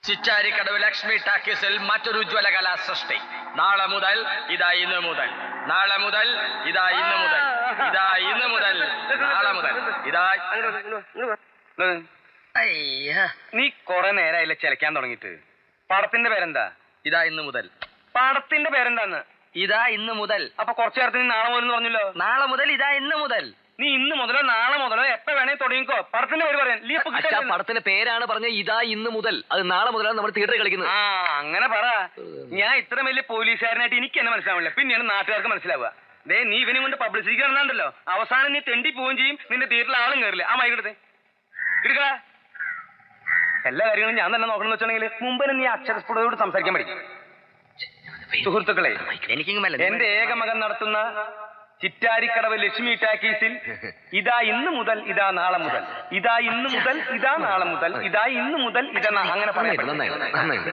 ചിറ്റാരിക്കടവ് ലക്ഷ്മി ടാക്കീസിൽ മറ്റൊരു ഉജ്ജ്വല കലാസൃഷ്ടി. നാളെ മുതൽ ഇതാ ഇന്ന് മുതൽ, നാളെ മുതൽ ഇതാ ഇന്ന് മുതൽ, ഇതാ ഇന്ന് മുതൽ, നാളെ മുതൽ ഇതാ. നീ കൊറേ നേരമായില്ല ചിലക്കാൻ തുടങ്ങിട്ട്. പടത്തിന്റെ പേരെന്താ? ഇതാ ഇന്ന് മുതൽ. പടത്തിന്റെ പേരെന്താന്ന്? ഇതാ ഇന്ന് മുതൽ. അപ്പൊ കുറച്ചു നേരത്തിന് നീ നാളെ മുതൽ പറഞ്ഞല്ലോ. നാളെ മുതൽ ഇതാ ഇന്ന് മുതൽ. നീ ഇന്ന് മുതലോ നാളെ മുതലോ എപ്പ വേണേ തുടങ്ങിക്കോ. പടത്തിന്റെ പേര് പറയാൻ പടത്തിന്റെ പേരാണ് പറഞ്ഞ ഇതാ ഇന്ന് മുതൽ. അത് നാളെ മുതലാണ് നമ്മൾ തിയേറ്ററിൽ കളിക്കുന്നത്. ആ അങ്ങനെ പറ. ഞാൻ ഇത്ര വലിയ പോലീസുകാരനായിട്ട് എനിക്ക് എന്നെ മനസ്സിലാവില്ല, പിന്നെയാണ് നാട്ടുകാർക്ക് മനസ്സിലാവുക. ദേ നീ ഇവനെ കൊണ്ട് പബ്ലിസിറ്റി നടന്നുണ്ടല്ലോ, അവസാനം നീ തെണ്ടി പോവുകയും ചെയ്യും, നിന്റെ തിയേറ്ററിൽ ആളും കയറില്ല. ആ മൈക്കെടുത്ത് എടുക്ക. എല്ലാ കാര്യങ്ങളും ഞാൻ തന്നെ നോക്കണം എന്ന് വെച്ചിട്ടുണ്ടെങ്കിൽ മുമ്പ് നീ അക്ഷരസ്ഫുടതയോട് സംസാരിക്കാൻ പഠിക്കും. സുഹൃത്തുക്കളെ, എന്റെ ഏക മകൻ നടത്തുന്ന ചിറ്റാരിക്കടവ് ലക്ഷ്മി ടാക്കീസിൽ ഇതാ ഇന്ന് മുതൽ ഇതാ നാളെ മുതൽ, ഇതാ ഇന്ന് മുതൽ ഇതാ നാളെ മുതൽ, ഇതാ ഇന്ന് മുതൽ ഇതാ അങ്ങനെ പറയാം.